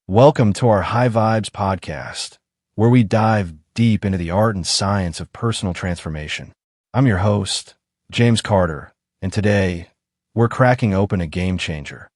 Welcome to our High Vibes podcast, where we dive deep into the art and science of personal transformation. I'm your host, James Carter, and today, we're cracking open a game changer.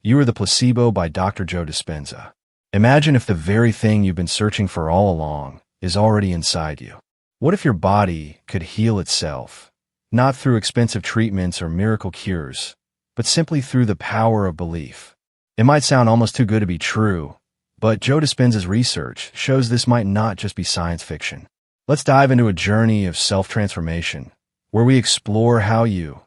You are the Placebo by Dr. Joe Dispenza. Imagine if the very thing you've been searching for all along is already inside you. What if your body could heal itself, not through expensive treatments or miracle cures, but simply through the power of belief? It might sound almost too good to be true, but Joe Dispenza's research shows this might not just be science fiction. Let's dive into a journey of self-transformation, where we explore how you,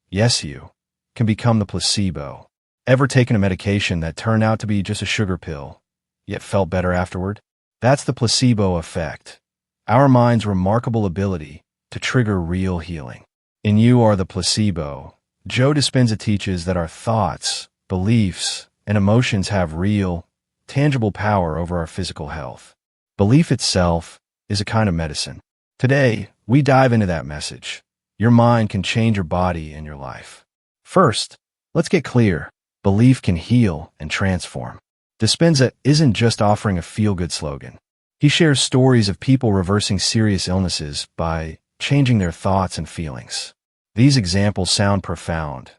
yes you, can become the placebo. Ever taken a medication that turned out to be just a sugar pill, yet felt better afterward? That's the placebo effect, our mind's remarkable ability to trigger real healing. In You Are the Placebo, Joe Dispenza teaches that our thoughts, beliefs, and emotions have real, tangible power over our physical health. Belief itself is a kind of medicine. Today, we dive into that message. Your mind can change your body and your life. First, let's get clear. Belief can heal and transform. Dispenza isn't just offering a feel-good slogan. He shares stories of people reversing serious illnesses by changing their thoughts and feelings. These examples sound profound.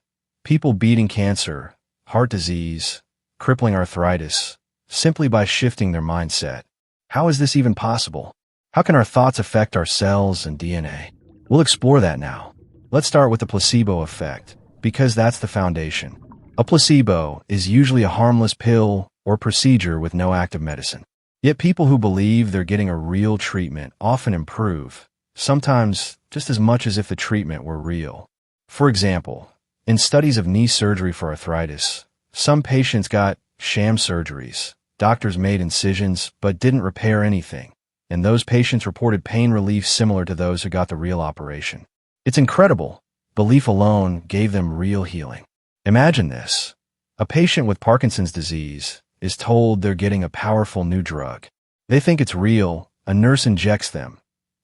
People beating cancer, heart disease, crippling arthritis, simply by shifting their mindset. How is this even possible? How can our thoughts affect our cells and DNA? We'll explore that now. Let's start with the placebo effect, because that's the foundation. A placebo is usually a harmless pill or procedure with no active medicine. Yet people who believe they're getting a real treatment often improve, sometimes just as much as if the treatment were real. For example, in studies of knee surgery for arthritis, some patients got sham surgeries. Doctors made incisions but didn't repair anything, and those patients reported pain relief similar to those who got the real operation. It's incredible. Belief alone gave them real healing. Imagine this. A patient with Parkinson's disease is told they're getting a powerful new drug. They think it's real, a nurse injects them,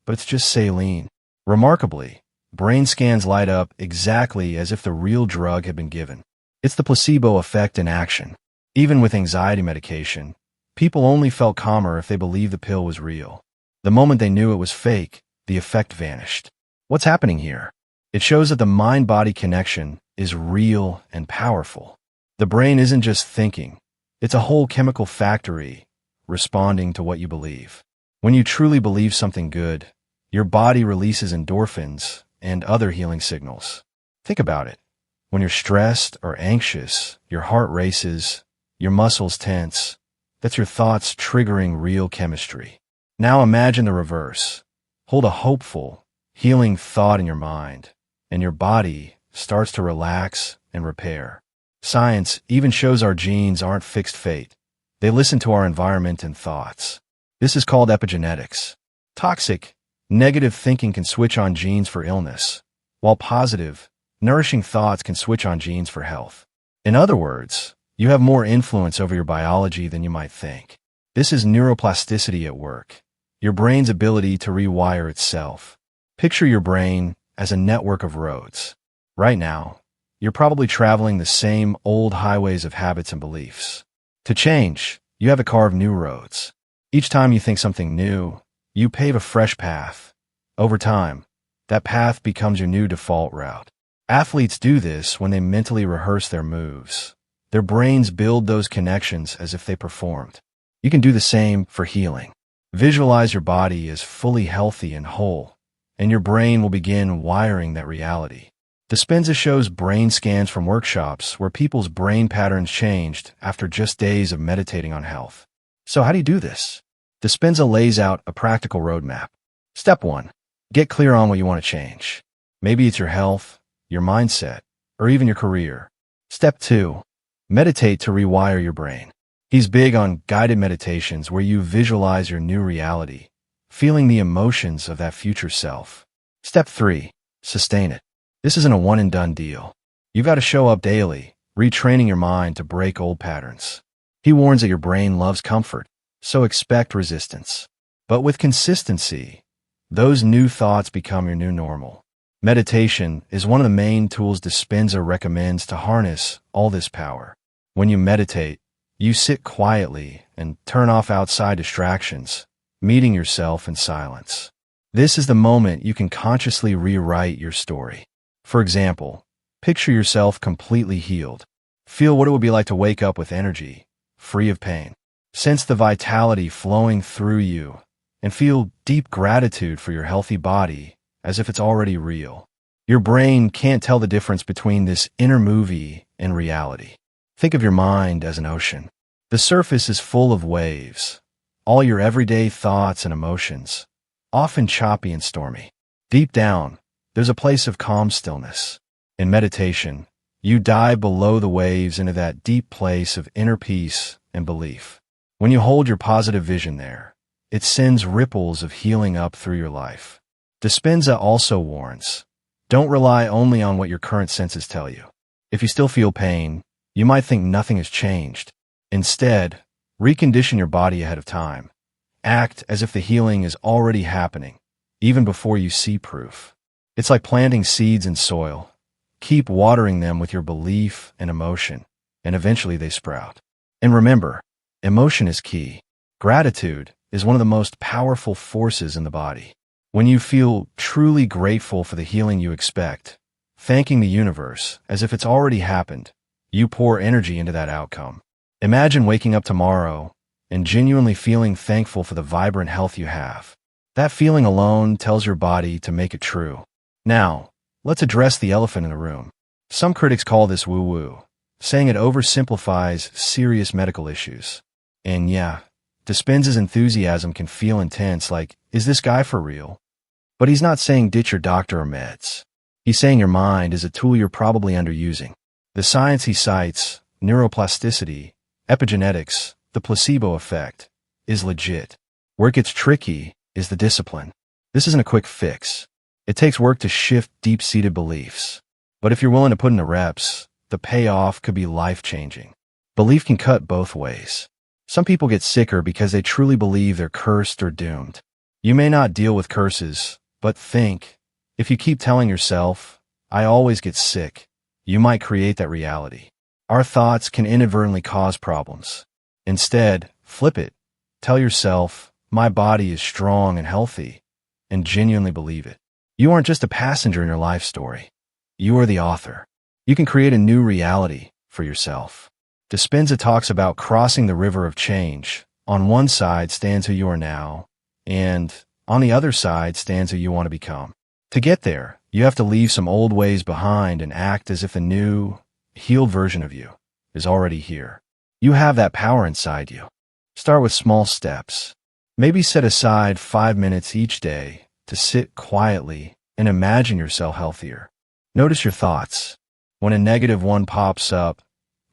but it's just saline. Remarkably, brain scans light up exactly as if the real drug had been given. It's the placebo effect in action. Even with anxiety medication, people only felt calmer if they believed the pill was real. The moment they knew it was fake, the effect vanished. What's happening here? It shows that the mind-body connection is real and powerful. The brain isn't just thinking. It's a whole chemical factory responding to what you believe. When you truly believe something good, your body releases endorphins and other healing signals. Think about it. When you're stressed or anxious, your heart races, your muscles tense. That's your thoughts triggering real chemistry. Now imagine the reverse. Hold a hopeful, healing thought in your mind, and your body starts to relax and repair. Science even shows our genes aren't fixed fate. They listen to our environment and thoughts. This is called epigenetics. Toxic, negative thinking can switch on genes for illness, while positive, nourishing thoughts can switch on genes for health. In other words, you have more influence over your biology than you might think. This is neuroplasticity at work, your brain's ability to rewire itself. Picture your brain as a network of roads. Right now, you're probably traveling the same old highways of habits and beliefs. To change, you have to carve new roads. Each time you think something new, you pave a fresh path. Over time, that path becomes your new default route. Athletes do this when they mentally rehearse their moves. Their brains build those connections as if they performed. You can do the same for healing. Visualize your body as fully healthy and whole, and your brain will begin wiring that reality. Dispenza shows brain scans from workshops where people's brain patterns changed after just days of meditating on health. So how do you do this? Dispenza lays out a practical roadmap. Step 1. Get clear on what you want to change. Maybe it's your health, your mindset, or even your career. Step 2. Meditate to rewire your brain. He's big on guided meditations where you visualize your new reality, feeling the emotions of that future self. Step 3. Sustain it. This isn't a one-and-done deal. You've got to show up daily, retraining your mind to break old patterns. He warns that your brain loves comfort, so expect resistance. But with consistency, those new thoughts become your new normal. Meditation is one of the main tools Dispenza recommends to harness all this power. When you meditate, You sit quietly and turn off outside distractions, meeting yourself in silence. This is the moment you can consciously rewrite your story. For example, picture yourself completely healed. Feel what it would be like to wake up with energy, free of pain. Sense the vitality flowing through you, and feel deep gratitude for your healthy body as if it's already real. Your brain can't tell the difference between this inner movie and reality. Think of your mind as an ocean. The surface is full of waves, all your everyday thoughts and emotions, often choppy and stormy. Deep down, there's a place of calm stillness. In meditation, you dive below the waves into that deep place of inner peace and belief. When you hold your positive vision there, it sends ripples of healing up through your life. Dispenza also warns, don't rely only on what your current senses tell you. If you still feel pain, you might think nothing has changed. Instead, recondition your body ahead of time. Act as if the healing is already happening, even before you see proof. It's like planting seeds in soil. Keep watering them with your belief and emotion, and eventually they sprout. And remember, emotion is key. Gratitude is one of the most powerful forces in the body. When you feel truly grateful for the healing you expect, thanking the universe as if it's already happened, you pour energy into that outcome. Imagine waking up tomorrow and genuinely feeling thankful for the vibrant health you have. That feeling alone tells your body to make it true. Now, let's address the elephant in the room. Some critics call this woo-woo, saying it oversimplifies serious medical issues. And yeah, Dispenza's enthusiasm can feel intense, like, is this guy for real? But he's not saying ditch your doctor or meds. He's saying your mind is a tool you're probably underusing. The science he cites, neuroplasticity, epigenetics, the placebo effect, is legit. Where it gets tricky is the discipline. This isn't a quick fix. It takes work to shift deep-seated beliefs. But if you're willing to put in the reps, the payoff could be life-changing. Belief can cut both ways. Some people get sicker because they truly believe they're cursed or doomed. You may not deal with curses, but think, if you keep telling yourself, I always get sick, you might create that reality. Our thoughts can inadvertently cause problems. Instead, flip it. Tell yourself, my body is strong and healthy, and genuinely believe it. You aren't just a passenger in your life story. You are the author. You can create a new reality for yourself. Dispenza talks about crossing the river of change. On one side stands who you are now, and on the other side stands who you want to become. To get there, you have to leave some old ways behind and act as if a new, healed version of you is already here. You have that power inside you. Start with small steps. Maybe set aside 5 minutes each day to sit quietly and imagine yourself healthier. Notice your thoughts. When a negative one pops up,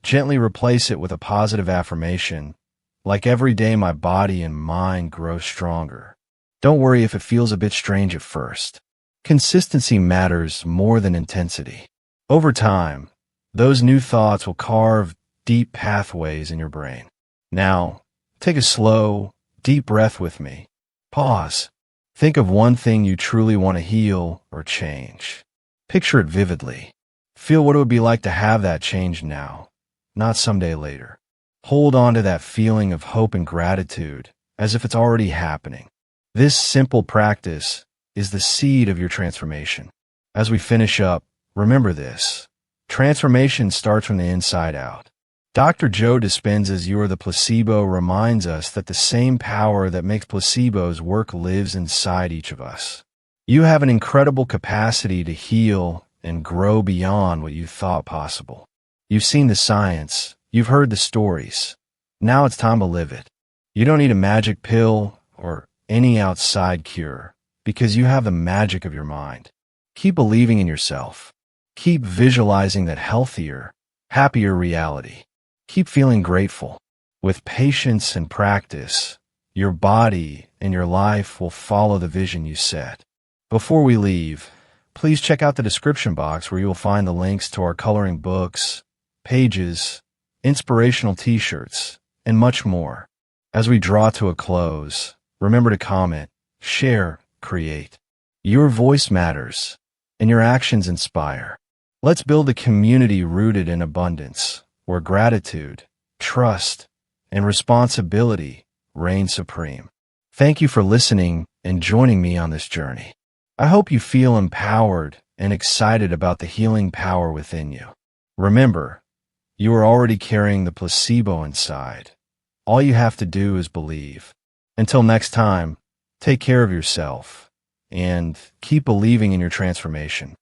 gently replace it with a positive affirmation, like every day my body and mind grow stronger. Don't worry if it feels a bit strange at first. Consistency matters more than intensity. Over time, those new thoughts will carve deep pathways in your brain. Now, take a slow, deep breath with me. Pause. Think of one thing you truly want to heal or change. Picture it vividly. Feel what it would be like to have that change now, not someday later. Hold on to that feeling of hope and gratitude as if it's already happening. This simple practice is the seed of your transformation. As we finish up, remember this. Transformation starts from the inside out. Dr. Joe Dispenza's You Are the Placebo reminds us that the same power that makes placebos work lives inside each of us. You have an incredible capacity to heal and grow beyond what you thought possible. You've seen the science, you've heard the stories. Now it's time to live it. You don't need a magic pill or any outside cure, because you have the magic of your mind. Keep believing in yourself. Keep visualizing that healthier, happier reality. Keep feeling grateful. With patience and practice, your body and your life will follow the vision you set. Before we leave, please check out the description box where you will find the links to our coloring books, pages, inspirational t-shirts, and much more. As we draw to a close, remember to comment, share, create. Your voice matters, and your actions inspire. Let's build a community rooted in abundance, where gratitude, trust, and responsibility reign supreme. Thank you for listening and joining me on this journey. I hope you feel empowered and excited about the healing power within you. Remember, you are already carrying the placebo inside. All you have to do is believe. Until next time, take care of yourself and keep believing in your transformation.